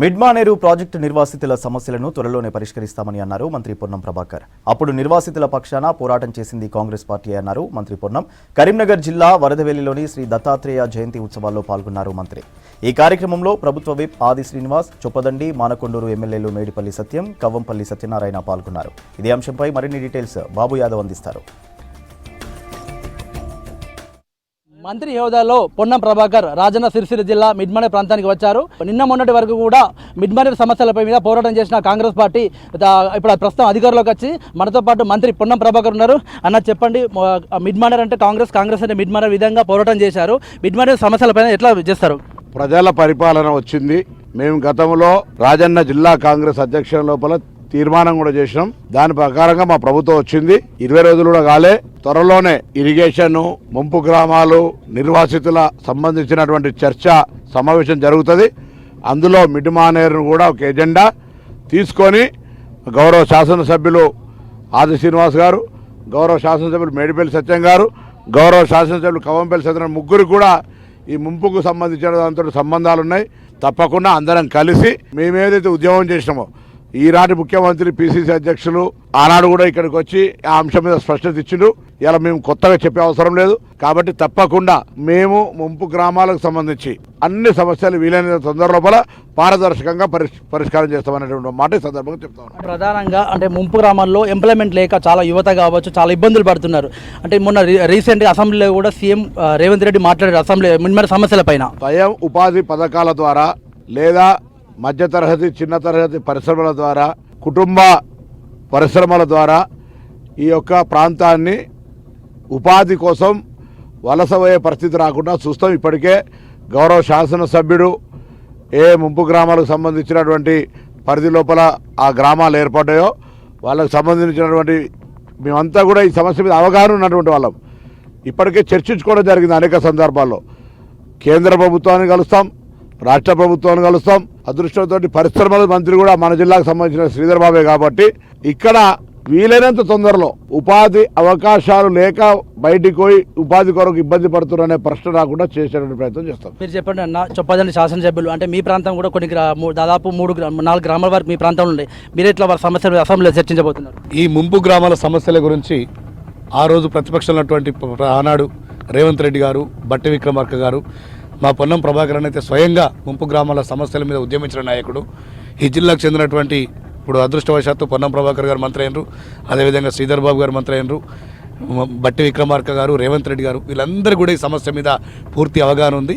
Mid Manair project నిర్వాసితుల సమస్యలను త్వరలోనే పరిష్కరిస్తామని అన్నారు మంత్రి పొన్నం ప్రభాకర్. అప్పుడు నిర్వాసితుల పక్షాన పోరాటం చేసింది కాంగ్రెస్ పార్టీ అన్నారు మంత్రి పొన్నం. కరీంనగర్ జిల్లా వరదవెల్లిలోని శ్రీ దత్తాత్రేయ జయంతి ఉత్సవాల్లో పాల్గొన్నారు మంత్రి. ఈ కార్యక్రమంలో ప్రభుత్వ విప్ ఆది శ్రీనివాస్, చొప్పదండి, మానకొండూరు ఎమ్మెల్యేలు మేడిపల్లి సత్యం, కవ్వంపల్లి సత్యనారాయణ పాల్గొన్నారు. ఇదే అంశంపై మరిన్ని డీటెయిల్స్ బాబు యాదవ్ అందిస్తారు. మంత్రి హోదాలో పొన్నం ప్రభాకర్ రాజన్న సిరిసిల్ల జిల్లా మిడ్మానేరు ప్రాంతానికి వచ్చారు. నిన్న మొన్నటి వరకు కూడా మిడ్మానేరు సమస్యలపై మీద పోరాటం చేసిన కాంగ్రెస్ పార్టీ ఇప్పుడు ప్రస్తుతం అధికారంలోకి వచ్చి మనతో పాటు మంత్రి పొన్నం ప్రభాకర్ ఉన్నారు. అన్న చెప్పండి, మిడ్మానేరు అంటే కాంగ్రెస్ అంటే మిడ్మానేరు విధంగా పోరాటం చేశారు. మిడ్మానేరు సమస్యలపైన ఎట్లా చేస్తారు? ప్రజల పరిపాలన వచ్చింది. మేము గతంలో రాజన్న జిల్లా కాంగ్రెస్ అధ్యక్షుల లోపల తీర్మానం కూడా చేసినాం. దాని ప్రకారంగా మా ప్రభుత్వం వచ్చింది. 20 రోజులు కూడా కాలే. త్వరలోనే ఇరిగేషన్, ముంపు గ్రామాలు, నిర్వాసితుల సంబంధించినటువంటి చర్చ సమావేశం జరుగుతుంది. అందులో మిడ్మానేరును కూడా ఒక ఎజెండా తీసుకొని గౌరవ శాసనసభ్యులు ఆది శ్రీనివాస్ గారు, గౌరవ శాసనసభ్యులు మేడిపల్లి సత్యం గారు, గౌరవ శాసనసభ్యులు కవ్వంపల్లి సత్యనారాయణ ముగ్గురు కూడా ఈ ముంపుకు సంబంధించిన దాంతో సంబంధాలు ఉన్నాయి. తప్పకుండా అందరం కలిసి మేమేదైతే ఉద్యమం చేసినామో ఈనాటి ముఖ్యమంత్రి పిసిసి అధ్యక్షులు ఆనాడు కూడా ఇక్కడికి వచ్చి ఆ అంశం మీద స్పష్టత ఇచ్చిండు. ఇలా మేము కొత్తగా చెప్పే అవసరం లేదు. కాబట్టి తప్పకుండా మేము ముంపు గ్రామాలకు సంబంధించి అన్ని సమస్యలు వీలైన తొందర లోపల పారదర్శకంగా పరిష్కారం చేస్తామనేటువంటి మాట ఈ సందర్భంగా చెప్తాం. ప్రధానంగా అంటే ముంపు గ్రామాల్లో ఎంప్లాయ్మెంట్ లేక చాలా యువత కావచ్చు చాలా ఇబ్బందులు పడుతున్నారు. అంటే మొన్న రీసెంట్గా అసెంబ్లీలో కూడా సీఎం రేవంత్ రెడ్డి మాట్లాడారు అసెంబ్లీ మిడ్మానేరు సమస్యల పైన. స్వయం ఉపాధి పథకాల ద్వారా లేదా మధ్యతరగతి చిన్న తరగతి పరిశ్రమల ద్వారా, కుటుంబ పరిశ్రమల ద్వారా ఈ యొక్క ప్రాంతాన్ని ఉపాధి కోసం వలసపోయే పరిస్థితి రాకుండా చూస్తాం. ఇప్పటికే గౌరవ శాసనసభ్యుడు ముంపు గ్రామాలకు సంబంధించినటువంటి పరిధి లోపల ఆ గ్రామాలు ఏర్పడ్డాయో వాళ్ళకు సంబంధించినటువంటి మేమంతా కూడా ఈ సమస్య మీద అవగాహన ఉన్నటువంటి వాళ్ళం. ఇప్పటికే చర్చించుకోవడం జరిగింది అనేక సందర్భాల్లో. కేంద్ర ప్రభుత్వాన్ని కలుస్తాం, రాష్ట్ర ప్రభుత్వాన్ని కలుస్తాం. అదృష్టంతో పరిశ్రమల మంత్రి కూడా మన జిల్లాకు సంబంధించిన శ్రీధర్ బాబే కాబట్టి ఇక్కడ వీలైనంత తొందరలో ఉపాధి అవకాశాలు లేక బయటికి పోయి ఉపాధి కొరకు ఇబ్బంది పడుతున్నారనే ప్రశ్న రాకుండా చేసేటువంటి ప్రయత్నం చేస్తాం. మీరు చెప్పండి అన్న, చొప్పదండి శాసనసభ్యులు అంటే మీ ప్రాంతం కూడా కొన్ని దాదాపు 3-4 గ్రామాల వరకు మీ ప్రాంతంలో ఉన్నాయి. మీరు ఎట్లా వారి సమస్యలు అసెంబ్లీలో చర్చించబోతున్నారు? ఈ ముంపు గ్రామాల సమస్యల గురించి ఆ రోజు ప్రతిపక్షంలో ఉన్నటువంటి ఆనాడు రేవంత్ రెడ్డి గారు, బట్టి విక్రమార్క గారు, మా పొన్నం ప్రభాకర్ అయితే స్వయంగా ముంపు గ్రామాల సమస్యల మీద ఉద్యమించిన నాయకుడు. ఈ జిల్లాకు చెందినటువంటి ఇప్పుడు అదృష్టవశాత్తు పొన్నం ప్రభాకర్ గారు మంత్రి అయినరు, అదేవిధంగా శ్రీధర్ బాబు గారు మంత్రి అయినరు, బట్టి విక్రమార్క గారు, రేవంత్ రెడ్డి గారు, వీళ్ళందరూ కూడా ఈ సమస్య మీద పూర్తి అవగాహన ఉంది.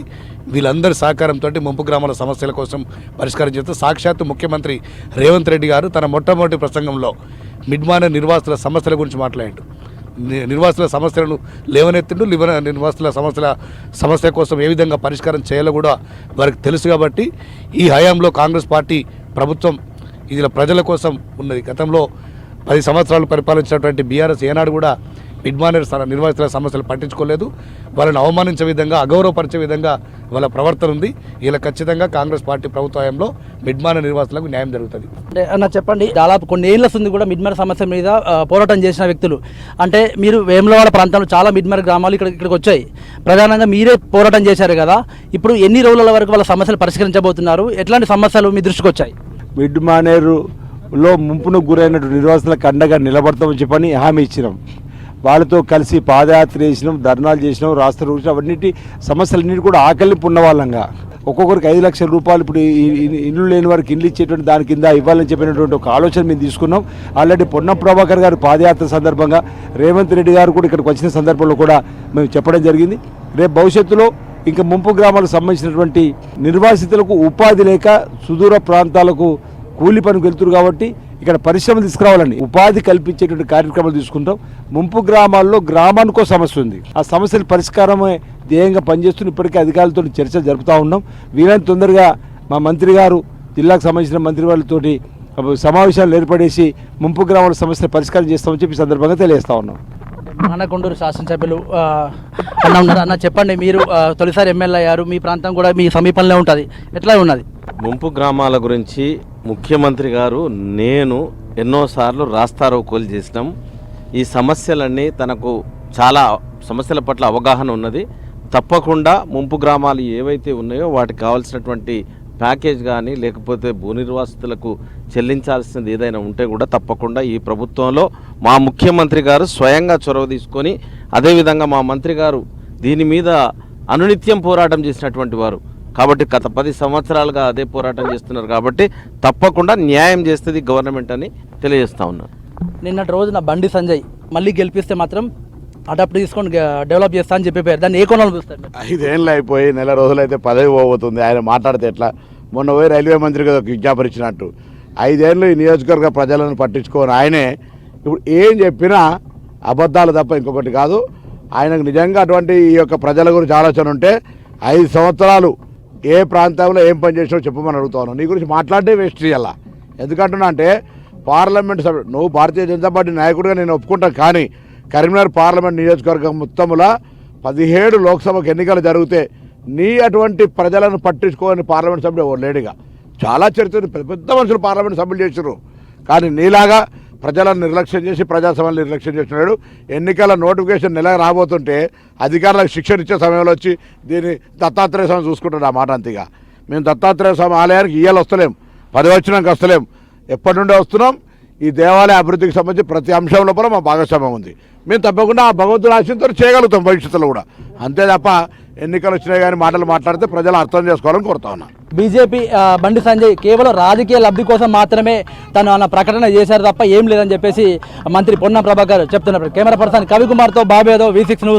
వీళ్ళందరి సహకారంతో ముంపు గ్రామాల సమస్యల కోసం పరిష్కారం చేస్తూ సాక్షాత్తు ముఖ్యమంత్రి రేవంత్ రెడ్డి గారు తన మొట్టమొదటి ప్రసంగంలో మిడ్మానేరు నిర్వాసితుల సమస్యల గురించి మాట్లాడాడు. నిర్వాసితుల సమస్యలను లేవనెత్తిండు. నిర్వాసితుల సమస్య కోసం ఏ విధంగా పరిష్కారం చేయాలో కూడా వారికి తెలుసు. కాబట్టి ఈ హయాంలో కాంగ్రెస్ పార్టీ ప్రభుత్వం ఇది ప్రజల కోసం ఉన్నది. గతంలో 10 సంవత్సరాలు పరిపాలించినటువంటి బీఆర్ఎస్ ఏనాడు కూడా మిడ్మానేరు నిర్వాసితుల సమస్యలు పట్టించుకోలేదు. వాళ్ళని అవమానించే విధంగా, అగౌరవపరిచే విధంగా వాళ్ళ ప్రవర్తన ఉంది. ఇలా ఖచ్చితంగా కాంగ్రెస్ పార్టీ ప్రభుత్వ హయాంలో మిడ్మానేరు నిర్వాసితులకు న్యాయం జరుగుతుంది. అంటే అన్న చెప్పండి, దాదాపు కొన్ని ఏళ్ల ఉంది కూడా మిడ్మానేరు సమస్య మీద పోరాటం చేసిన వ్యక్తులు. అంటే మీరు వేములవాడ ప్రాంతంలో చాలా మిడ్మానేరు గ్రామాలు ఇక్కడికి వచ్చాయి. ప్రధానంగా మీరే పోరాటం చేశారు కదా, ఇప్పుడు ఎన్ని రోజుల వరకు వాళ్ళ సమస్యలు పరిష్కరించబోతున్నారు? ఎట్లాంటి సమస్యలు మీ దృష్టికి వచ్చాయి? మిడ్మానేరులో ముంపును గురైనటువంటి నిర్వాసితులకు అండగా నిలబడతామని చెప్పని హామీ ఇచ్చినాం. వాళ్ళతో కలిసి పాదయాత్ర చేసినాం, ధర్నాలు చేసినాం, రాష్ట్ర అవన్నిటి సమస్యలన్నిటి కూడా ఆకలింపు ఉన్న వాళ్ళంగా ఒక్కొక్కరికి 5 లక్షల రూపాయలు ఇప్పుడు ఇల్లు లేని వారికి ఇల్లు ఇచ్చేటువంటి దాని కింద ఇవ్వాలని చెప్పినటువంటి ఒక ఆలోచన మేము తీసుకున్నాం. ఆల్రెడీ పొన్నం ప్రభాకర్ గారు పాదయాత్ర సందర్భంగా రేవంత్ రెడ్డి గారు కూడా ఇక్కడికి వచ్చిన సందర్భంలో కూడా మేము చెప్పడం జరిగింది. రేపు భవిష్యత్తులో ఇంకా ముంపు గ్రామాలకు సంబంధించినటువంటి నిర్వాసితులకు ఉపాధి లేక సుదూర ప్రాంతాలకు కూలి పనికి వెళ్తున్నారు కాబట్టి ఇక్కడ పరిశ్రమలు తీసుకురావాలని ఉపాధి కల్పించేటువంటి కార్యక్రమాలు తీసుకుంటాం. ముంపు గ్రామాల్లో గ్రామానికో సమస్య ఉంది, ఆ సమస్యల పరిష్కారమే ధ్యేయంగా పనిచేస్తున్న ఇప్పటికే అధికారులతో చర్చలు జరుపుతూ ఉన్నాం. వీలైనంత తొందరగా మా మంత్రి గారు జిల్లాకు సంబంధించిన మంత్రి వాళ్ళతోటి సమావేశాలు ఏర్పడేసి ముంపు గ్రామాల సమస్యలు పరిష్కారం చేస్తామని చెప్పి సందర్భంగా తెలియజేస్తా ఉన్నాం. మానకొండూరు శాసనసభ్యులు అన్న చెప్పండి, మీరు తొలిసారి ఎమ్మెల్యే అయ్యారు, మీ ప్రాంతం కూడా మీ సమీపంలో ఉంటుంది, ఎట్లా ఉన్నది? ముంపు గ్రామాల గురించి ముఖ్యమంత్రి గారు నేను ఎన్నోసార్లు రాస్తారోకోలు చేసినాం. ఈ సమస్యలన్నీ తనకు చాలా సమస్యల పట్ల అవగాహన ఉన్నది. తప్పకుండా ముంపు గ్రామాలు ఏవైతే ఉన్నాయో వాటికి కావాల్సినటువంటి ప్యాకేజ్ కానీ లేకపోతే భూ నిర్వాసితులకు చెల్లించాల్సింది ఏదైనా ఉంటే కూడా తప్పకుండా ఈ ప్రభుత్వంలో మా ముఖ్యమంత్రి గారు స్వయంగా చొరవ తీసుకొని, అదేవిధంగా మా మంత్రి గారు దీని మీద అనునిత్యం పోరాటం చేసినటువంటి వారు కాబట్టి గత 10 సంవత్సరాలుగా అదే పోరాటం చేస్తున్నారు కాబట్టి తప్పకుండా న్యాయం చేస్తుంది గవర్నమెంట్ అని తెలియజేస్తా ఉన్నాను. నిన్నటి రోజున బండి సంజయ్ మళ్ళీ గెలిపిస్తే మాత్రం అడాప్ట్ తీసుకొని డెవలప్ చేస్తా అని చెప్పారు. దాన్ని ఏ కోణంలో చూస్తారు? 5 ఏళ్ళు అయిపోయి నెల రోజులైతే పదవి పోతుంది. ఆయన మాట్లాడితే ఎట్లా? మొన్న పోయి రైల్వే మంత్రికి ఒక విజ్ఞాపన ఇచ్చినట్టు 5 ఏళ్ళు ఈ నియోజకవర్గ ప్రజలను పట్టించుకొని ఆయనే ఇప్పుడు ఏం చెప్పినా అబద్ధాలు తప్ప ఇంకొకటి కాదు. ఆయనకు నిజంగా అటువంటి ఈ యొక్క ప్రజల గురించి ఆలోచన ఉంటే 5 సంవత్సరాలు ఏ ప్రాంతంలో ఏం పని చేసినా చెప్పమని అడుగుతాను. నీ గురించి మాట్లాడితే వేస్ట్ చేయాల. ఎందుకంటున్నా అంటే పార్లమెంట్ సభ్యుడు నువ్వు భారతీయ జనతా పార్టీ నాయకుడిగా నేను ఒప్పుకుంటాను, కానీ కరీంనగర్ పార్లమెంట్ నియోజకవర్గం మొత్తంలో 17 లోక్సభకు ఎన్నికలు జరిగితే నీ అటువంటి ప్రజలను పట్టించుకోని పార్లమెంట్ సభ్యుడు ఎవరు లేడుగా. చాలా చరిత్ర పెద్ద మనుషులు పార్లమెంట్ సభ్యులు చేశారు, కానీ నీలాగా ప్రజలను నిర్లక్ష్యం చేసి ప్రజాసభలను నిర్లక్ష్యం చేస్తున్నాడు. ఎన్నికల నోటిఫికేషన్ నెల రాబోతుంటే అధికారులకు శిక్షణ ఇచ్చే సమయంలో వచ్చి దీన్ని దత్తాత్రేయ స్వామి చూసుకుంటాడు. ఆ మాట అంతేగా. మేము దత్తాత్రేయ స్వామి ఆలయానికి ఇయ్యాలి వస్తలేం, 10 వచ్చినాక వస్తలేం, ఎప్పటి నుండే వస్తున్నాం. ఈ దేవాలయ అభివృద్ధికి సంబంధించి ప్రతి అంశం లోపల మా భాగస్వామ్యం ఉంది. మేము తప్పకుండా ఆ భగవంతుని ఆశయంతో చేయగలుగుతాం భవిష్యత్తులో కూడా. అంతే తప్ప ఎన్నికలు వచ్చినాయి కానీ మాటలు మాట్లాడితే ప్రజలు అర్థం చేసుకోవాలని కోరుతా ఉన్నా. బీజేపీ బండి సంజయ్ కేవలం రాజకీయ లబ్ధి కోసం మాత్రమే తను అన్న ప్రకటన చేశారు తప్ప ఏం లేదని చెప్పేసి మంత్రి పొన్నం ప్రభాకర్ చెప్తున్నారు. కెమెరా పర్సన్ కవికుమార్తో బాబేదో V6 న్యూస్.